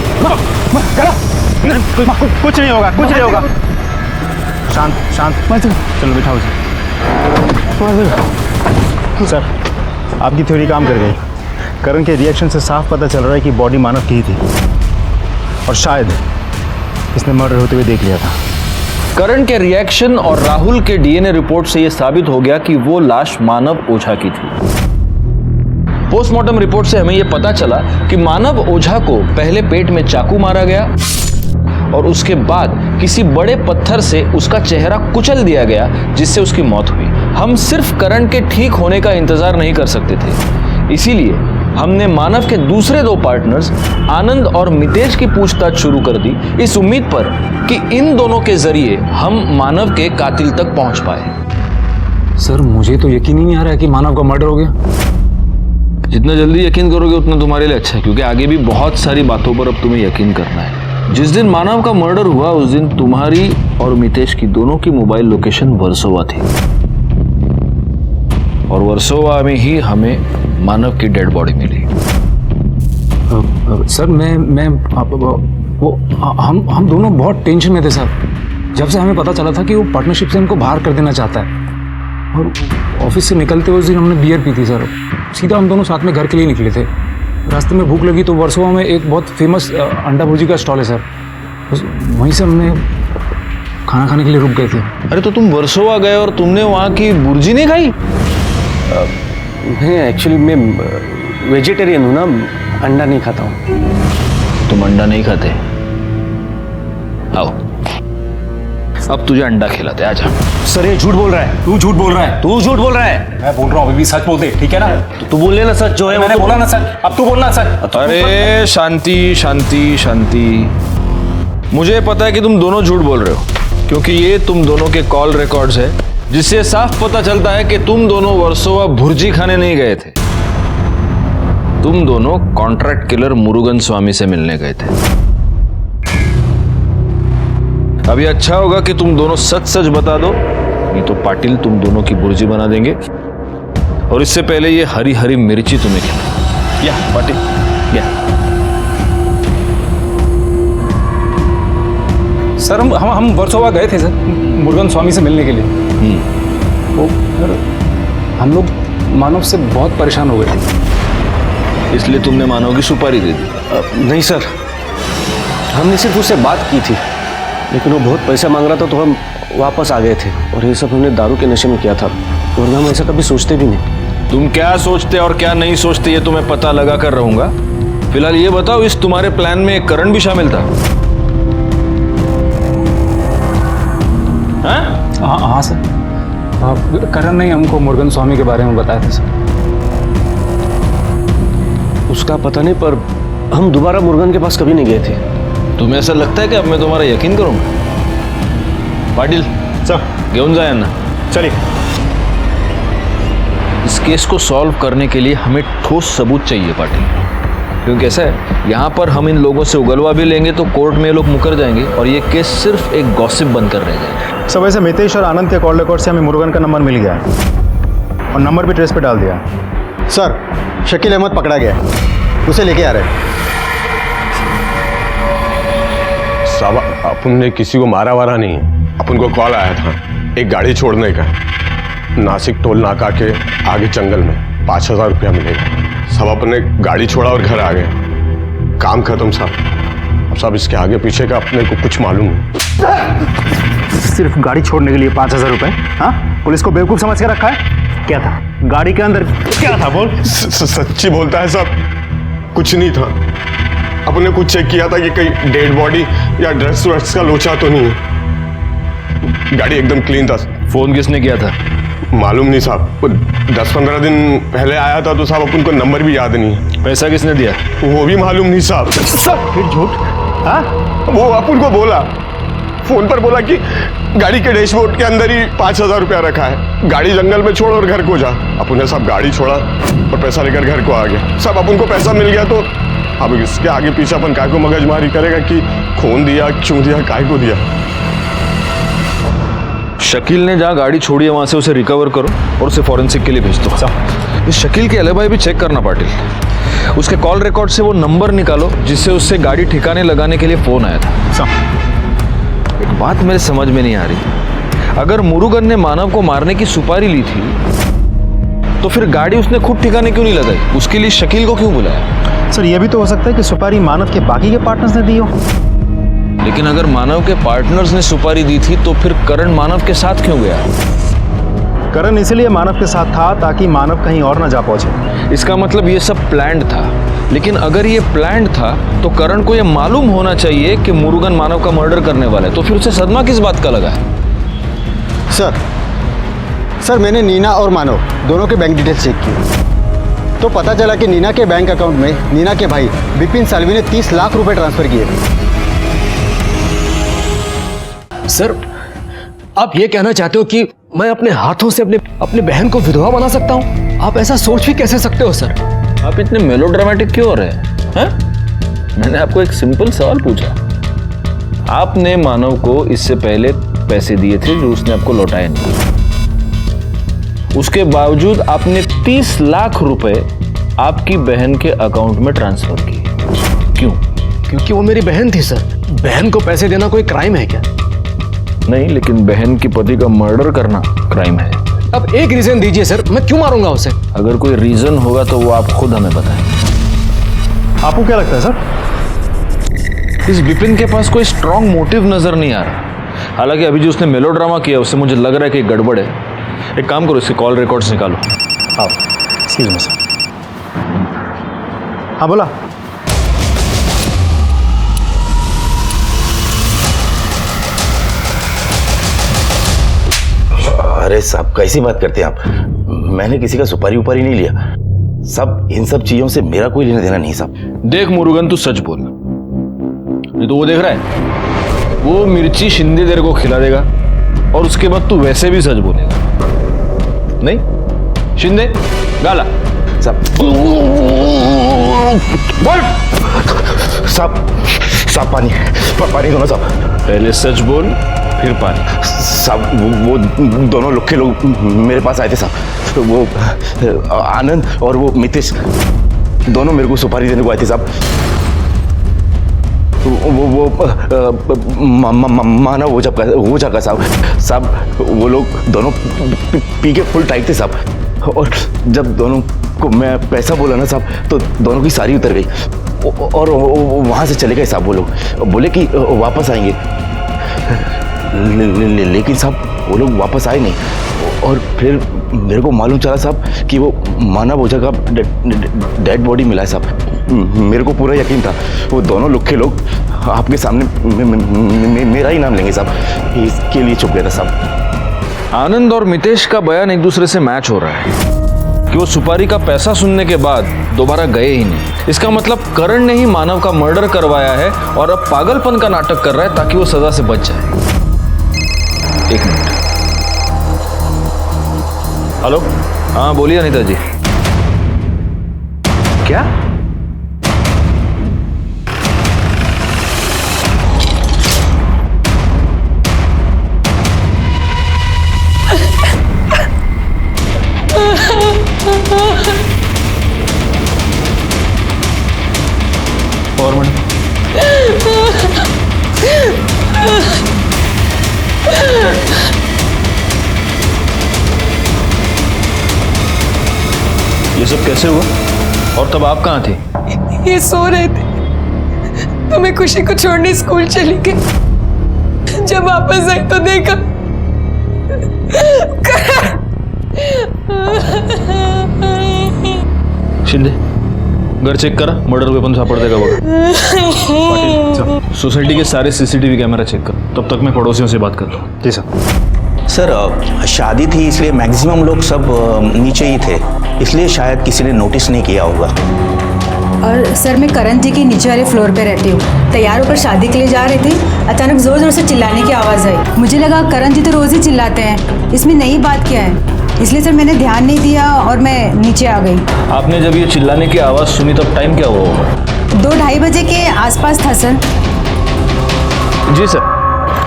कुछ नहीं होगा, कुछ नहीं होगा। शांत चलो बिठाओ उसे। सर आपकी थ्योरी काम कर गई। करण के रिएक्शन से साफ पता चल रहा है कि बॉडी मानव की ही थी, और शायद इसने मर्डर होते हुए देख लिया था। करण के रिएक्शन और राहुल के डीएनए रिपोर्ट से यह साबित हो गया कि वो लाश मानव ओझा की थी। पोस्टमार्टम रिपोर्ट से हमें यह पता चला कि मानव ओझा को पहले पेट में चाकू मारा गया और उसके बाद किसी बड़े पत्थर से उसका चेहरा कुचल दिया गया, जिससे उसकी मौत हुई। हम सिर्फ करण के ठीक होने का इंतजार नहीं कर सकते थे, इसीलिए हमने मानव के दूसरे 2 पार्टनर्स आनंद और मितेश की पूछताछ शुरू कर दी, इस उम्मीद पर कि इन दोनों के जरिए हम मानव के कातिल तक पहुंच पाए। सर मुझे तो यकीन ही नहीं आ रहा है कि मानव का मर्डर हो गया। जितना जल्दी यकीन करोगे उतना तुम्हारे लिए अच्छा है, क्योंकि आगे भी बहुत सारी बातों पर अब तुम्हें यकीन करना है। जिस दिन मानव का मर्डर हुआ उस दिन तुम्हारी और मितेश की दोनों की मोबाइल लोकेशन वर्सोवा थी, और वर्सोवा में ही हमें मानव की डेड बॉडी मिली। सर हम दोनों बहुत टेंशन में थे सर, जब से हमें पता चला था कि वो पार्टनरशिप से हमको बाहर कर देना चाहता है। और ऑफिस से निकलते हुए उस दिन हमने बियर पी थी सर, सीधा हम दोनों साथ में घर के लिए निकले थे। रास्ते में भूख लगी तो वर्सोवा में एक बहुत फेमस अंडा भुर्जी का स्टॉल है सर, वहीं से हमने खाना खाने के लिए रुक गए थे। अरे तो तुम वर्सोवा गए और तुमने वहाँ की भुर्जी नहीं खाई? नहीं एक्चुअली मैं वेजिटेरियन हूँ ना, अंडा नहीं खाता हूँ। तुम अंडा नहीं खाते? आओ अब तुझे अंडा खिलाते, आजा। सर ये झूठ बोल रहा है, तू झूठ बोल रहा है, तू झूठ बोल रहा है। मैं बोल रहा हूँ अभी भी सच बोलते, ठीक है ना? तो तू बोल लेना सच जो है। मैंने बोला ना सच, अब तू बोलना सच। अरे शांति शांति शांति, मुझे पता है कि तुम दोनों झूठ बोल रहे हो, क्योंकि ये तुम दोनों के कॉल रिकॉर्ड्स है, जिससे साफ पता चलता है कि तुम दोनों वर्सोवा भुर्जी खाने नहीं गए थे। तुम दोनों कॉन्ट्रैक्ट किलर मुरुगन स्वामी से मिलने गए थे। अभी अच्छा होगा कि तुम दोनों सच सच बता दो, नहीं तो पाटिल तुम दोनों की बुर्जी बना देंगे और इससे पहले ये हरी हरी मिर्ची तुम्हें खिलाएंगे। या पाटिल या। सर हम वर्सोवा गए थे सर मुरुगन स्वामी से मिलने के लिए। वो सर हम लोग मानव से बहुत परेशान हो गए थे। इसलिए तुमने मानव की सुपारी दे दी? नहीं सर, हमने सिर्फ उससे बात की थी, लेकिन वो बहुत पैसा मांग रहा था तो हम वापस आ गए थे। और ये सब हमने दारू के नशे में किया था और हम ऐसा कभी सोचते भी नहीं। तुम क्या सोचते और क्या नहीं सोचते ये तो मैं पता लगा कर रहूंगा। फिलहाल ये बताओ, इस तुम्हारे प्लान में करण भी शामिल था? हाँ सर, करण ने हमको मुरुगन स्वामी के बारे में बताया था सर। उसका पता नहीं, पर हम दोबारा मुरुगन के पास कभी नहीं गए थे। तुम्हें ऐसा लगता है कि अब मैं तुम्हारा यकीन करूंगा? पाटिल सर घेऊन जा यांना। चलिए। इस केस को सॉल्व करने के लिए हमें ठोस सबूत चाहिए पाटिल, क्योंकि ऐसा है यहाँ पर हम इन लोगों से उगलवा भी लेंगे तो कोर्ट में ये लोग मुकर जाएंगे और ये केस सिर्फ एक गॉसिप बनकर रह जाएगा। सब वैसे मितेश और आनंद के कॉल रिकॉर्ड से हमें मुरुगन का नंबर मिल गया है और नंबर भी ट्रेस पे डाल दिया। सर शकील अहमद पकड़ा गया है, उसे लेके आ रहे हैं। साहब अपन ने किसी को मारा वारा नहीं है, अपन को कॉल आया था एक गाड़ी छोड़ने का नासिक टोल नाका के आगे जंगल में 5,000 रुपया मिलेगा। सब अपन ने गाड़ी छोड़ा और घर आ गए। काम खत्म साहब। अब साहब इसके आगे पीछे का अपने को कुछ मालूम नहीं। सिर्फ गाड़ी छोड़ने के लिए 5,000 रुपए? हाँ, पुलिस को बेवकूफ समझ के रखा है? क्या था गाड़ी के अंदर? क्या था बोल? सच्ची बोलता है साहब, कुछ नहीं था। अपन ने कुछ चेक किया था कि कहीं डेड बॉडी या ड्रग्स व्रग्स का लोचा तो नहीं है। गाड़ी एकदम क्लीन था। फोन किसने किया था? मालूम नहीं साहब, 10-15 दिन पहले आया था तो साहब अपन को नंबर भी याद नहीं है। पैसा किसने दिया? वो भी मालूम नहीं साहब। फिर झूठ? हाँ, वो अपन को बोला, फोन पर बोला कि गाड़ी के डैशबोर्ड के अंदर ही 5,000 रुपया रखा है, गाड़ी जंगल में छोड़ और घर को जा। अपन ने साहब गाड़ी छोड़ा और पैसा लेकर घर को आ गया। साहब अपन को पैसा मिल गया तो अब इसके आगे पीछे अपन काय को मगजमारी करेगा कि खून दिया, क्यों दिया, काय को दिया। शकील ने जहाँ गाड़ी छोड़ी है वहां से उसे रिकवर करो और उसे फॉरेंसिक के लिए भेज दो। इस शकील के एलिबाई भी चेक करना पाटिल। उसके कॉल रिकॉर्ड से वो नंबर निकालो जिससे उससे गाड़ी ठिकाने लगाने के लिए फोन आया था। एक बात मेरे समझ में नहीं आ रही, अगर मुरुगन ने मानव को मारने की सुपारी ली थी तो फिर गाड़ी उसने खुद ठिकाने क्यों नहीं लगाई? उसके लिए शकील को क्यों बुलाया? सर यह भी तो हो सकता है कि सुपारी मानव के बाकी के पार्टनर्स ने दी हो। लेकिन अगर मानव के पार्टनर्स ने सुपारी दी थी तो फिर करण मानव के साथ क्यों गया? करण इसलिए मानव के साथ था ताकि मानव कहीं और ना जा पहुंचे। इसका मतलब ये सब प्लान्ड था। लेकिन अगर ये प्लान्ड था तो करण को ये मालूम होना चाहिए कि मुरुगन मानव का मर्डर करने वाला है, तो फिर उसे सदमा किस बात का लगा है? सर मैंने नीना और मानव दोनों के बैंक डिटेल्स चेक किए तो पता चला कि नीना के बैंक अकाउंट में नीना के भाई विपिन सालवी ने 30 लाख रुपए ट्रांसफर किए थे। सर आप ये कहना चाहते हो कि मैं अपने हाथों से अपने बहन को विधवा बना सकता हूँ? आप ऐसा सोच भी कैसे सकते हो सर? आप इतने मेलोड्रामेटिक क्यों हो रहे हैं? मैंने आपको एक सिंपल सवाल पूछा। आपने मानव को इससे पहले पैसे दिए थे जो उसने आपको लौटाए नहीं, उसके बावजूद आपने 30 लाख रुपए आपकी बहन के अकाउंट में ट्रांसफर किए। क्यों? क्योंकि वो मेरी बहन थी सर। बहन को पैसे देना कोई क्राइम है क्या? नहीं, लेकिन बहन की पति का मर्डर करना क्राइम है। अब एक रीजन दीजिए सर, मैं क्यों मारूंगा उसे? अगर कोई रीजन होगा तो वो आप खुद हमें बताएं। आपको क्या लगता है सर? इस विपिन के पास कोई स्ट्रॉन्ग मोटिव नजर नहीं आ रहा। हालांकि अभी जो उसने मेलोड्रामा किया उससे मुझे लग रहा है कि गड़बड़ है। एक काम करो, इसके कॉल रिकॉर्ड्स निकालो। हाँ, एक्सक्यूज मी सर। हाँ बोला। अरे साहब कैसी बात करते हैं आप? मैंने किसी का सुपारी उपारी नहीं लिया साहब। इन सब चीजों से मेरा कोई लेना देना नहीं साहब। देख मुरुगन, तू सच बोल, नहीं तो वो देख रहा है वो मिर्ची शिंदे तेरे को खिला देगा और उसके बाद तू वैसे भी सच बोलेगा। नहीं शिंदे गाला साहब बोल। साहब पानी दो ना साहब। पहले सच बोल फिर पानी। साहब वो दोनों लुक्के लोग मेरे पास आए थे साहब, वो आनंद और वो मितेश दोनों मेरे को सुपारी देने को आए थे साहब। वो मानव ओझा का साहब वो लोग दोनों पी के फुल टाइट थे साहब, और जब दोनों को मैं पैसा बोला ना साहब तो दोनों की सारी उतर गई और वहाँ से चले गए साहब। वो लोग बोले कि वापस आएंगे, लेकिन साहब वो लोग वापस आए नहीं, और फिर मेरे को मालूम चला साहब कि वो मानव ओझा का डेड बॉडी मिला है साहब। मेरे को पूरा यकीन था वो दोनों लुक्खे लोग आपके सामने मेरा ही नाम लेंगे साहब, इसके लिए चुप गया था साहब। आनंद और मितेश का बयान एक दूसरे से मैच हो रहा है कि वो सुपारी का पैसा सुनने के बाद दोबारा गए ही नहीं। इसका मतलब करण ने ही मानव का मर्डर करवाया है और अब पागलपन का नाटक कर रहा है ताकि वो सजा से बच जाए। एक मिनट। हेलो, हाँ बोलिए अनीता जी। क्या? और मैडम ये सब कैसे हुआ और तब आप कहाँ थे? ये सो रहे थे तो मैं खुशी को छोड़ने स्कूल चली गई। जब वापस आई तो देखा शिंदे घर चेक करा, मर्डर वेपन सापड़ देगा बघा। पाटिल सोसाइटी के सारे सीसीटीवी कैमरा चेक करो, तब तक मैं पड़ोसियों से बात करता हूँ। जी सर शादी थी इसलिए मैक्सिमम लोग सब नीचे ही थे, इसलिए शायद किसी ने नोटिस नहीं किया होगा। और सर मैं करण जी के नीचे वाले फ्लोर पे रहती हूँ। तैयार होकर शादी के लिए जा रहे थे, अचानक जोर जोर से चिल्लाने की आवाज़ आई। मुझे लगा करण जी तो रोज़ ही चिल्लाते हैं, इसमें नई बात क्या है, इसलिए सर मैंने ध्यान नहीं दिया और मैं नीचे आ गई। आपने जब ये चिल्लाने की आवाज़ सुनी तब टाइम क्या हुआ होगा? 2-2:30 बजे के आसपास था सर। जी सर,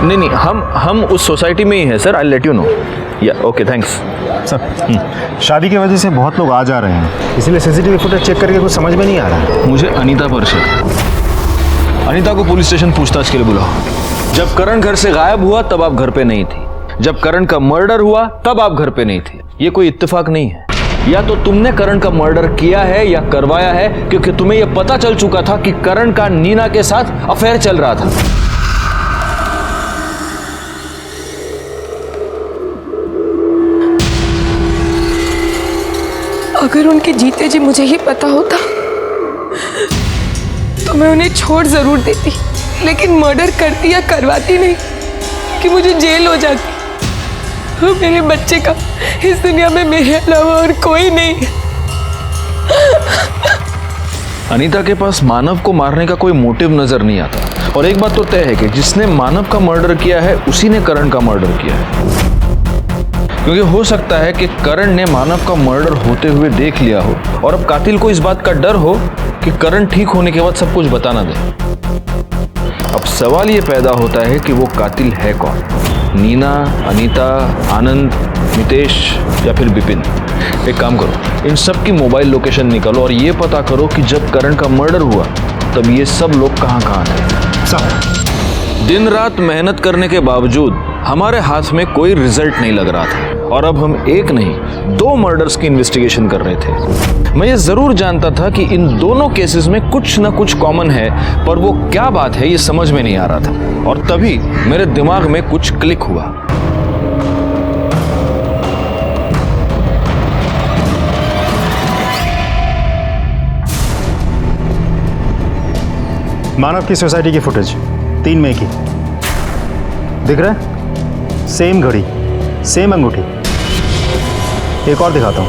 नहीं हम उस सोसाइटी में ही हैं sir. I let you know. या ओके थैंक्स सर। शादी की वजह से बहुत लोग आ जा रहे हैं, इसलिए सीसीटीवी फुटेज चेक करके कुछ समझ में नहीं आ रहा है। मुझे अनीता पर शक। अनीता को पुलिस स्टेशन पूछताछ के लिए बुलाओ। जब करण घर से गायब हुआ तब आप घर पे नहीं थी, जब करण का मर्डर हुआ तब आप घर पे नहीं थी। ये कोई इत्तेफाक नहीं है। या तो तुमने करण का मर्डर किया है या करवाया है, क्योंकि तुम्हें यह पता चल चुका था कि करण का नीना के साथ अफेयर चल रहा था। अगर उनके जीते जी मुझे ही पता होता तो मैं उन्हें छोड़ जरूर देती, लेकिन मर्डर करती या करवाती नहीं कि मुझे जेल हो जाती। और मेरे बच्चे का इस दुनिया में मेरे अलावा और कोई नहीं। अनीता के पास मानव को मारने का कोई मोटिव नजर नहीं आता, और एक बात तो तय है कि जिसने मानव का मर्डर किया है उसी ने करण का मर्डर किया है। क्योंकि हो सकता है कि करण ने मानव का मर्डर होते हुए देख लिया हो और अब कातिल को इस बात का डर हो कि करण ठीक होने के बाद सब कुछ बता ना दे। अब सवाल ये पैदा होता है कि वो कातिल है कौन? नीना, अनीता, आनंद, मितेश या फिर विपिन? एक काम करो, इन सब की मोबाइल लोकेशन निकालो और ये पता करो कि जब करण का मर्डर हुआ तब ये सब लोग कहाँ थे। सब दिन रात मेहनत करने के बावजूद हमारे हाथ में कोई रिजल्ट नहीं लग रहा था, और अब हम एक नहीं 2 मर्डर्स की इन्वेस्टिगेशन कर रहे थे। मैं ये जरूर जानता था कि इन दोनों केसेस में कुछ ना कुछ कॉमन है, पर वो क्या बात है ये समझ में नहीं आ रहा था। और तभी मेरे दिमाग में कुछ क्लिक हुआ। मानव की सोसाइटी की फुटेज 3 मई की दिख रहा है? सेम घड़ी, सेम अंगूठी। एक और दिखाता हूं।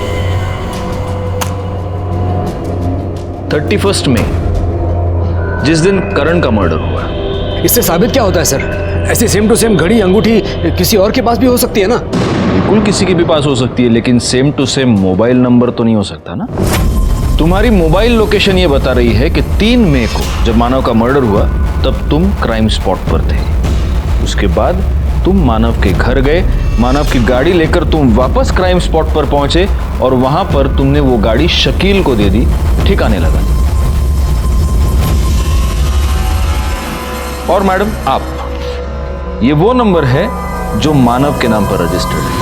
31 मई, जिस दिन करण का मर्डर हुआ। इससे साबित क्या होता है सर? ऐसी सेम टू सेम घड़ी अंगूठी किसी और के पास भी हो सकती है ना? बिल्कुल किसी के भी पास हो सकती है, लेकिन same to same mobile number तो नहीं हो सकता ना। तुम्हारी मोबाइल लोकेशन ये बता रही है कि 3 मई को जब मानव का मर्डर हुआ तब तुम क्राइम स्पॉट पर थे। उसके बाद तुम मानव के घर गए, मानव की गाड़ी लेकर तुम वापस क्राइम स्पॉट पर पहुंचे और वहां पर तुमने वो गाड़ी शकील को दे दी ठिकाने लगा। और मैडम, आप, ये वो नंबर है जो मानव के नाम पर रजिस्टर्ड है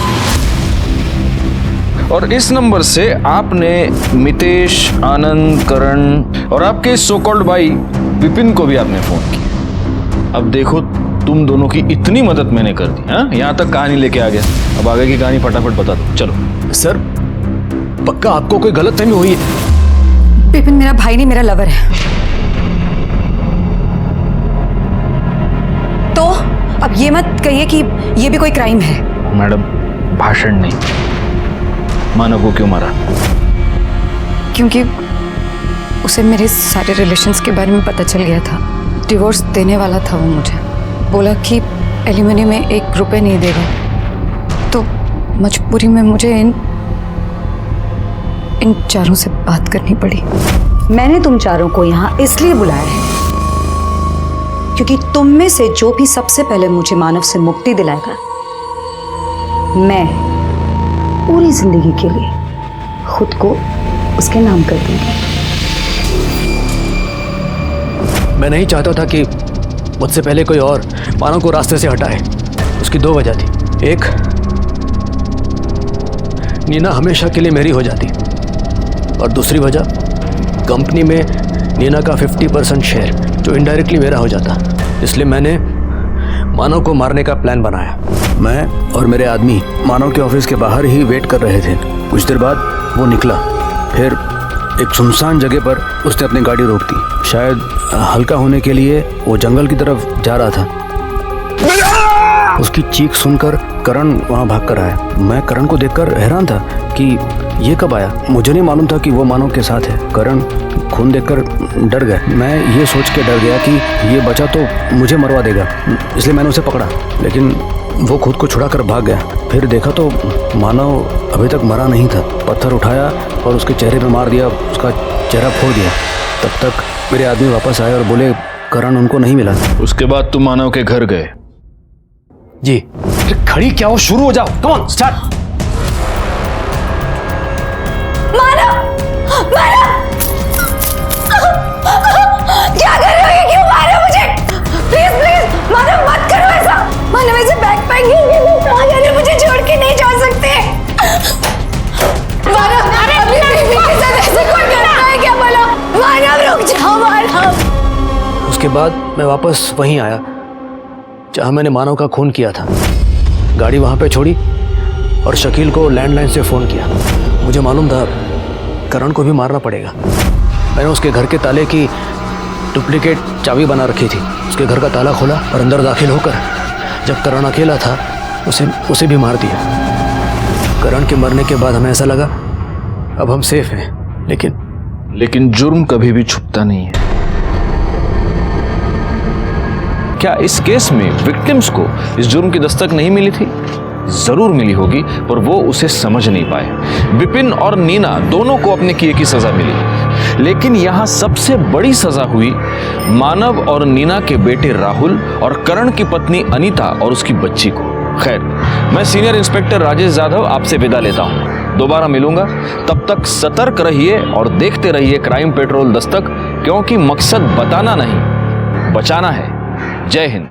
और इस नंबर से आपने मितेश, आनंद, करण और आपके सो कॉल्ड भाई विपिन को भी आपने फोन किया। अब देखो, तुम दोनों की इतनी मदद मैंने कर दी, हाँ, यहां तक कहानी लेके आ गया। अब आगे की कहानी फटाफट बता दो, चलो। सर, पक्का आपको कोई गलतफहमी हुई है? विपिन मेरा भाई नहीं, मेरा लवर है। तो अब ये मत कहिए कि ये भी कोई क्राइम है। मैडम, भाषण नहीं। मानव को क्यों मारा? क्योंकि उसे मेरे सारे रिलेशंस के बारे में पता चल गया था। डिवोर्स देने वाला था वो मुझे। बोला कि एलिमनी में 1 रुपए नहीं देगा। तो मजबूरी में मुझे इन चारों से बात करनी पड़ी। मैंने तुम चारों को यहाँ इसलिए बुलाया है क्योंकि तुम में से जो भी सबसे पहले मुझे मानव से मुक्ति दिलाएगा, मैं पूरी जिंदगी के लिए खुद को उसके नाम कर दूंगी। मैं नहीं चाहता था कि मुझसे पहले कोई और मानव को रास्ते से हटाए। उसकी 2 वजह थी। एक, नीना हमेशा के लिए मेरी हो जाती और दूसरी वजह, कंपनी में नीना का 50% शेयर जो इनडायरेक्टली मेरा हो जाता। इसलिए मैंने मानव को मारने का प्लान बनाया। मैं और मेरे आदमी मानव के ऑफिस के बाहर ही वेट कर रहे थे। कुछ देर बाद वो निकला। फिर एक सुनसान जगह पर उसने अपनी गाड़ी रोक दी। शायद हल्का होने के लिए वो जंगल की तरफ जा रहा था। उसकी चीख सुनकर करण वहाँ भाग कर आया। मैं करण को देखकर हैरान था कि ये कब आया। मुझे नहीं मालूम था कि वो मानव के साथ है। करण खून देखकर डर गया। मैं ये सोच के डर गया कि ये बचा तो मुझे मरवा देगा, इसलिए मैंने उसे पकड़ा। लेकिन वो खुद को छुड़ाकर भाग गया। फिर देखा तो मानव अभी तक मरा नहीं था। पत्थर उठाया और उसके चेहरे पे मार दिया, उसका चेहरा फोड़ दिया। तब तक मेरे आदमी वापस आए और बोले करण उनको नहीं मिला। उसके बाद तुम मानव के घर गए? जी। खड़ी क्या हो, शुरू हो जाओ, कम ऑन स्टार्ट। क्या कर रहे हो? ये क्यों मार रहे हो मुझे? प्लीज प्लीज मानव, मत करो ऐसा। मानव ऐसे बैकपैकिंग कहाँ जा रहे हो? मुझे छोड़ के नहीं जा सकते। मानव, अभी बेबी के साथ ऐसे कोई करता है क्या? बोलो मानव, रुक जाओ मानव। उसके बाद मैं वापस वहीं आया जहाँ मैंने मानव का खून किया था। गाड़ी वहाँ पे छोड़ी और शकील को लैंडलाइन से फ़ोन किया। मुझे मालूम था करण को भी मारना पड़ेगा। मैंने उसके घर के ताले की डुप्लीकेट चाबी बना रखी थी। उसके घर का ताला खोला और अंदर दाखिल होकर जब करण अकेला था उसे भी मार दिया। करण के मरने के बाद हमें ऐसा लगा अब हम सेफ हैं। लेकिन जुर्म कभी भी छुपता नहीं है। क्या इस केस में विक्टिम्स को इस जुर्म की दस्तक नहीं मिली थी? जरूर मिली होगी, पर वो उसे समझ नहीं पाए। विपिन और नीना दोनों को अपने किए की सजा मिली, लेकिन यहां सबसे बड़ी सजा हुई मानव और नीना के बेटे राहुल और करण की पत्नी अनीता और उसकी बच्ची को। खैर, मैं सीनियर इंस्पेक्टर राजेश जाधव आपसे विदा लेता हूं। दोबारा मिलूंगा, तब तक सतर्क रहिए और देखते रहिए क्राइम पेट्रोल दस्तक, क्योंकि मकसद बताना नहीं, बचाना है। जय हिंद।